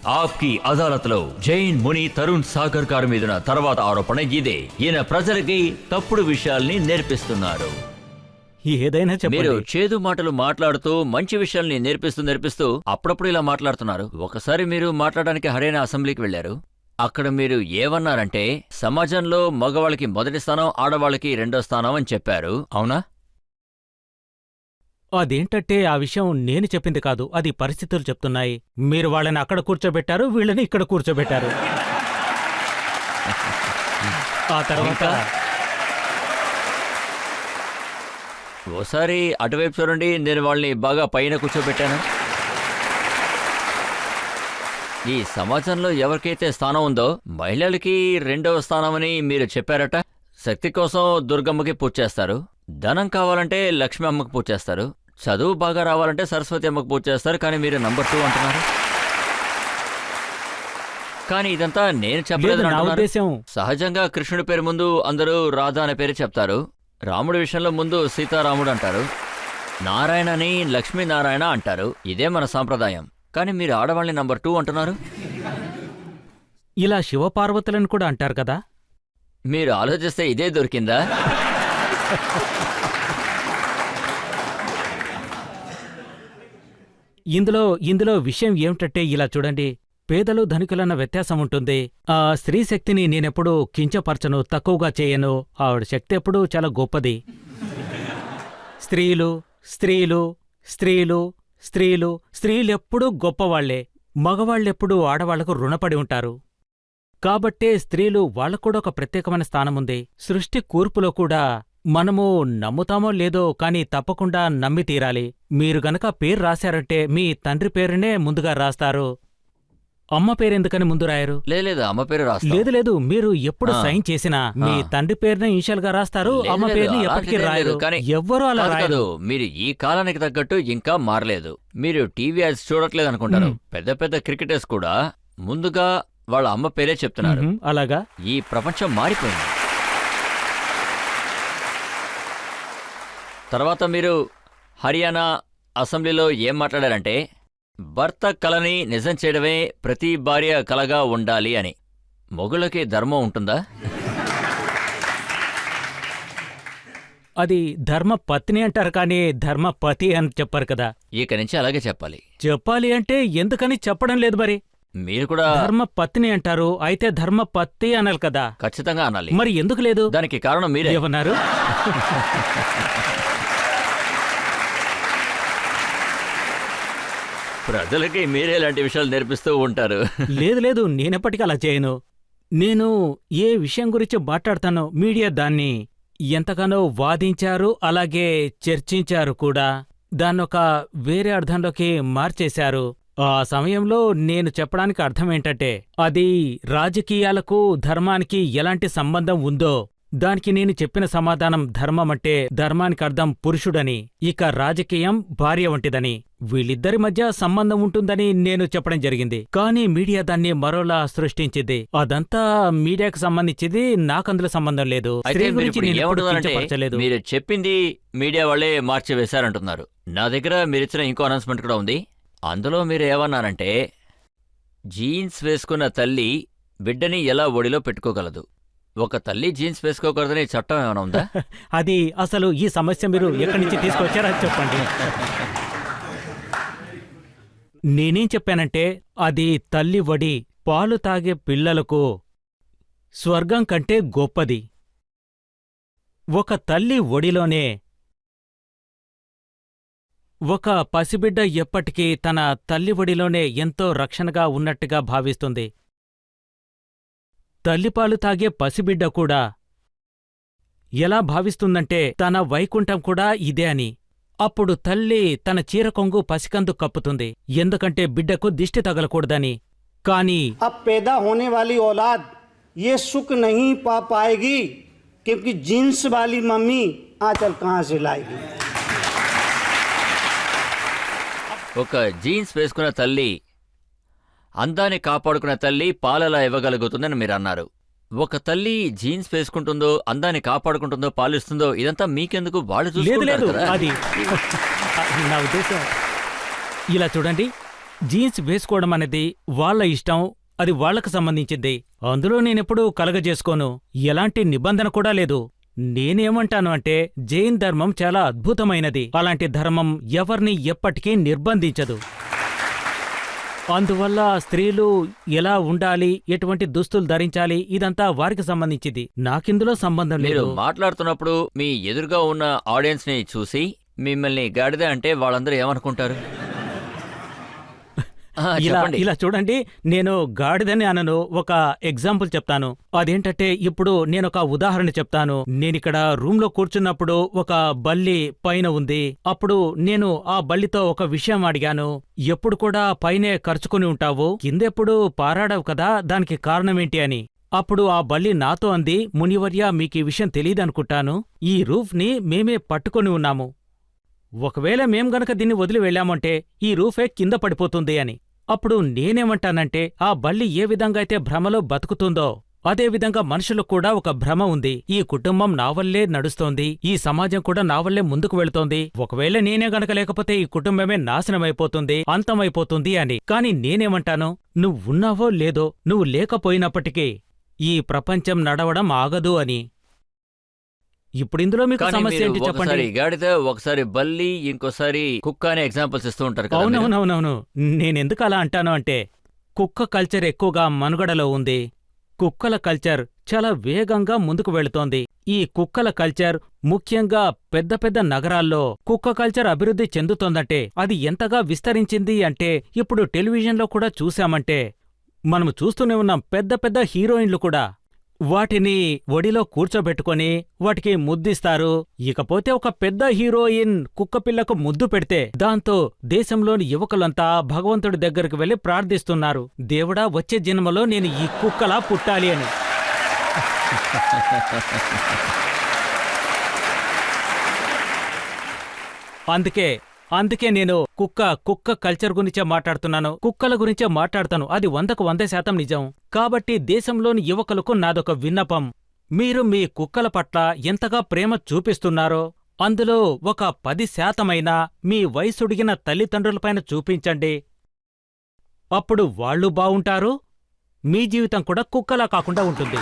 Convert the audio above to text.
ఆప్కి అదాలత్లో జైన్ ముని తరుణ్ సాగర్ గారి మీద తర్వాత ఆరోపణ ఇదే. ఈయన ప్రజలకి తప్పుడు విషయాల్ని నేర్పిస్తున్నారు. ఏదైనా మీరు చెప్పండి. చేదు మాటలు మాట్లాడుతూ మంచి విషయాల్ని నేర్పిస్తూ అప్పుడప్పుడు ఇలా మాట్లాడుతున్నారు. ఒకసారి మీరు మాట్లాడడానికి హర్యానా అసెంబ్లీకి వెళ్లారు. అక్కడ మీరు ఏమన్నారంటే సమాజంలో మగవాళ్ళకి మొదటి స్థానం, ఆడవాళ్ళకి రెండో స్థానం అని చెప్పారు, అవునా? అదేంటంటే ఆ విషయం నేను చెప్పింది కాదు, అది పరిస్థితులు చెప్తున్నాయి. మీరు వాళ్ళని అక్కడ కూర్చోబెట్టారు, వీళ్ళని ఇక్కడ కూర్చోబెట్టారు. ఆ తర్వాత ఓసారి అటువైపు చూడండి, నేను వాళ్ళని బాగా పైన కూర్చోబెట్టాను. ఈ సమాజంలో ఎవరికైతే స్థానం ఉందో మహిళలకి రెండవ స్థానమని మీరు చెప్పారట. శక్తి కోసం దుర్గమ్మకి పూజ చేస్తారు, ధనం కావాలంటే లక్ష్మీ అమ్మకి పూజ చేస్తారు, చదువు బాగా రావాలంటే సరస్వతి అమ్మకి పూజ చేస్తారు. కానీ మీరు నంబర్ 2 అంటున్నారు. కానీ ఇదంతా నేను చెప్పలేదు నా అంటున్నారు. ఉద్దేశం సహజంగా కృష్ణుడి పేరు ముందు అందరూ రాధా అనే పేరు చెప్తారు. రాముడి విషయంలో ముందు సీతారాముడు అంటారు, నారాయణ అని లక్ష్మీనారాయణ అంటారు. ఇదే మన సాంప్రదాయం. కానీ మీరు ఆడవాళ్ళని నంబర్ 2 అంటున్నారు. ఇలా శివపార్వతులను కూడా అంటారు కదా. మీరు ఆలోచిస్తే ఇదే దొరికిందా? ఇందులో విషయం ఏమిటంటే ఇలా చూడండి, పేదలు ధనికులన్న వ్యత్యాసం ఉంటుంది. ఆ స్త్రీ శక్తిని నేనెప్పుడూ కించపరచను, తక్కువగా చేయను. ఆవిడ శక్తి ఎప్పుడూ చాలా గొప్పది. స్త్రీలు స్త్రీలు స్త్రీలు స్త్రీలు స్త్రీలెప్పుడూ గొప్పవాళ్లే. మగవాళ్ళెప్పుడూ ఆడవాళ్లకు రుణపడి ఉంటారు. కాబట్టే స్త్రీలు వాళ్లకూడా ఒక ప్రత్యేకమైన స్థానముంది. సృష్టి కూర్పులో కూడా మనము నమ్ముతామో లేదో కానీ తప్పకుండా నమ్మి తీరాలి. మీరు గనక పేరు రాశారంటే మీ తండ్రి పేరునే ముందుగా రాస్తారు. అమ్మ పేరెందుకని ముందు రాయరు? లేదు, అమ్మ పేరు రాస్తారు. లేదు లేదు, మీరు ఎప్పుడు సైన్ చేసినా మీ తండ్రి పేరునే ఇనిషియల్ గా రాస్తారు, అమ్మ పేరుని ఎప్పటికీ రాయరు. ఎవ్వరూ అలా రాయరు. మీరు ఈ కాలానికి తగ్గట్టు ఇంకా మారలేదు. మీరు టీవీ యాడ్స్ చూడట్లేదు అనుకుంటారు. పెద్ద పెద్ద క్రికెటర్స్ కూడా ముందుగా వాళ్ళ అమ్మ పేరే చెప్తున్నారు. అలాగా ఈ ప్రపంచం మారిపోయింది. తర్వాత మీరు హర్యానా అసెంబ్లీలో ఏం మాట్లాడారంటే భర్త కలని నిజం చేయడమే ప్రతి భార్య కలగా ఉండాలి అని. మొగుళ్ళకి ధర్మం ఉంటుందా? అది ధర్మపత్ని అంటారు కానీ ధర్మపతి అని చెప్పారు కదా. ఇక నుంచి అలాగే చెప్పాలి. చెప్పాలి అంటే ఎందుకని చెప్పడం లేదు మరి. మీరు కూడా ధర్మపత్ని అంటారు, అయితే ధర్మపత్తి అనాలి కదా. ఖచ్చితంగా అనాలి. మరి ఎందుకు లేదు? దానికి కారణం మీరే. ఏమన్నారు? ప్రజలకి మీరే ఇలాంటి విషయాలు నేర్పిస్తూ ఉంటారు. లేదు లేదు, నేనెప్పటికీ అలా చేయను. నేను ఏ విషయం గురించి మాట్లాడతానో మీడియా దాన్ని ఎంతగానో వాదించారు, అలాగే చర్చించారు కూడా. దాన్నొక వేరే అర్థంలోకి మార్చేశారు. ఆ సమయంలో నేను చెప్పడానికి అర్థమేంటంటే అది రాజకీయాలకు ధర్మానికి ఎలాంటి సంబంధం ఉందో దానికి నేను చెప్పిన సమాధానం ధర్మం అంటే ధర్మానికి అర్థం పురుషుడని, ఇక రాజకీయం భార్య వంటిదని, వీళ్ళిద్దరి మధ్య సంబంధం ఉంటుందని నేను చెప్పడం జరిగింది. కానీ మీడియా దాన్ని మరోలా సృష్టించింది. అదంతా మీడియాకు సంబంధించింది, నాకందులో సంబంధం లేదు. స్త్రీ గురించి నేను ఎప్పుడూ కించపరచలేదు. మీరు చెప్పింది మీడియా వాళ్ళే మార్చివేశారంటున్నారు. నా దగ్గర మీరిచ్చిన ఇంకో అనౌన్స్మెంట్ కూడా ఉంది. అందులో మీరు ఏమన్నారంటే జీన్స్ వేసుకున్న తల్లి బిడ్డని ఎలా ఒడిలో పెట్టుకోగలదు. ఒక తల్లి జీన్స్ వేసుకోకూడదని చట్టం ఏమైనా ఉందా? అది అసలు ఈ సమస్య మీరు ఎక్కడి నుంచి తీసుకొచ్చారో చెప్పండి. నేనేం చెప్పానంటే అది తల్లి వడి పాలు తాగే పిల్లలకు స్వర్గం కంటే గొప్పది. ఒక తల్లి ఒడిలోనే ఒక పసిబిడ్డ ఎప్పటికీ తన తల్లి ఒడిలోనే ఎంతో రక్షణగా ఉన్నట్టుగా భావిస్తుంది. తల్లిపాలు తాగే పసిబిడ్డ కూడా ఎలా భావిస్తుందంటే తన వైకుంఠం కూడా ఇదే అని. అప్పుడు తల్లి తన చీరకొంగు పసికందు కప్పుతుంది, ఎందుకంటే బిడ్డకు దిష్టి తగలకూడదని. కానీ अब पैदा होने वाली औलाद ये सुख नहीं पा पाएगी क्योंकि जीन्स वाली मम्मी आंचल कहाँ से लाएगी। ఒక జీన్స్ వేసుకున్న తల్లి, అందాన్ని కాపాడుకున్న తల్లి పాలలా ఇవ్వగలుగుతుందని మీరు అన్నారు. ఒక తల్లి జీన్స్ వేసుకుంటుందో, అందాన్ని కాపాడుకుంటుందో, పాలిస్తుందో ఇదంతా మీకెందుకు? వాళ్ళు లేదు లేదు, చూసుకుంటారు కదా. అది నా ఉద్దేశం. ఇలా చూడండి, జీన్స్ వేసుకోవడం అనేది వాళ్ళ ఇష్టం, అది వాళ్లకు సంబంధించింది. అందులో నేనెప్పుడూ కలగజేసుకోను, ఎలాంటి నిబంధన కూడా లేదు. నేనేమంటాను అంటే జైన్ ధర్మం చాలా అద్భుతమైనది. అలాంటి ధర్మం ఎవర్ని ఎప్పటికీ నిర్బంధించదు. అందువల్ల స్త్రీలు ఎలా ఉండాలి, ఎటువంటి దుస్తులు ధరించాలి, ఇదంతా వారికి సంబంధించింది, నాకిందులో సంబంధం మీరు లేదు. మాట్లాడుతున్నప్పుడు మీ ఎదురుగా ఉన్న ఆడియన్స్ ని చూసి మిమ్మల్ని గాడిద అంటే వాళ్ళందరూ ఏమనుకుంటారు? చెప్పండి. ఇలా చూడండి, నేను గాడిదని అనను. ఒక ఎగ్జాంపుల్ చెప్తాను. అదేంటంటే ఇప్పుడు నేనొక ఉదాహరణ చెప్తాను. నేనిక్కడ రూమ్ లో కూర్చున్నప్పుడు ఒక బల్లి పైన ఉంది. అప్పుడు నేను ఆ బల్లితో ఒక విషయం అడిగాను. ఎప్పుడు కూడా పైనే ఖర్చుకుని ఉంటావు, కిందెప్పుడు పారాడవు కదా, దానికి కారణమేంటి అని. అప్పుడు ఆ బల్లి నాతో అంది, మునివర్య, మీకీ విషయం తెలీదనుకుంటాను, ఈ రూఫ్ ని మేమే పట్టుకొని ఉన్నాము. ఒకవేళ మేం గనక దీన్ని వదిలి వెళ్ళామంటే ఈ రూఫే కింద పడిపోతుంది అని. అప్పుడు నేనేమంటానంటే, ఆ బల్లి ఏ విధంగా అయితే భ్రమలో బతుకుతుందో అదేవిధంగా మనుషులకు కూడా ఒక భ్రమ ఉంది. ఈ కుటుంబం నా వల్లే నడుస్తోంది, ఈ సమాజం కూడా నా వల్లే ముందుకు వెళుతోంది, ఒకవేళ నేనే గనక లేకపోతే ఈ కుటుంబమే నాశనమైపోతుంది, అంతమైపోతుంది అని. కాని నేనేమంటాను, నువ్వున్నావో లేదో, నువ్వు లేకపోయినప్పటికీ ఈ ప్రపంచం నడవడం ఆగదు అని. ఇప్పుడిందులో మీకు కానీ సమస్య మీరు ఏంటి చెప్పండి? ఒకసారి గాడిద, ఒకసారి బల్లి, ఇంకోసారి కుక్క అనే ఎగ్జాంపుల్స్ ఇస్తూ ఉంటారు కదా మీరు. అవునవునవునవును. నేనెందుకు అలా అంటాను అంటే, కుక్క కల్చర్ ఎక్కువగా మనుగడలో ఉంది. కుక్కల కల్చర్ చాలా వేగంగా ముందుకు వెళుతోంది. ఈ కుక్కల కల్చర్ ముఖ్యంగా పెద్ద పెద్ద నగరాల్లో కుక్క కల్చర్ అభివృద్ధి చెందుతోందంటే అది ఎంతగా విస్తరించింది అంటే, ఇప్పుడు టెలివిజన్లో కూడా చూశామంటే, మనము చూస్తూనే ఉన్నాం, పెద్ద పెద్ద హీరోయిన్లు కూడా వాటిని ఒడిలో కూర్చోబెట్టుకొని వాటికి ముద్దిస్తారు. ఇకపోతే ఒక పెద్ద హీరోయిన్ కుక్కపిల్లకు ముద్దు పెడితే దాంతో దేశంలోని యువకులంతా భగవంతుడి దగ్గరికి వెళ్లి ప్రార్థిస్తున్నారు, దేవుడా, వచ్చే జన్మలో నేను ఈ కుక్కలా పుట్టాలి అని. అందుకే నేను కుక్క కల్చర్ గురించే మాట్లాడుతున్నాను, కుక్కల గురించే మాట్లాడతాను. అది 100కు 100% నిజం. కాబట్టి దేశంలోని యువకులకు నాదొక విన్నపం, మీరు మీ కుక్కల పట్ల ఎంతగా ప్రేమ చూపిస్తున్నారో అందులో ఒక 10% మీ వయసుడిగిన తల్లిదండ్రులపైన చూపించండి. అప్పుడు వాళ్ళు బావుంటారు, మీ జీవితం కూడా కుక్కలా కాకుండా ఉంటుంది.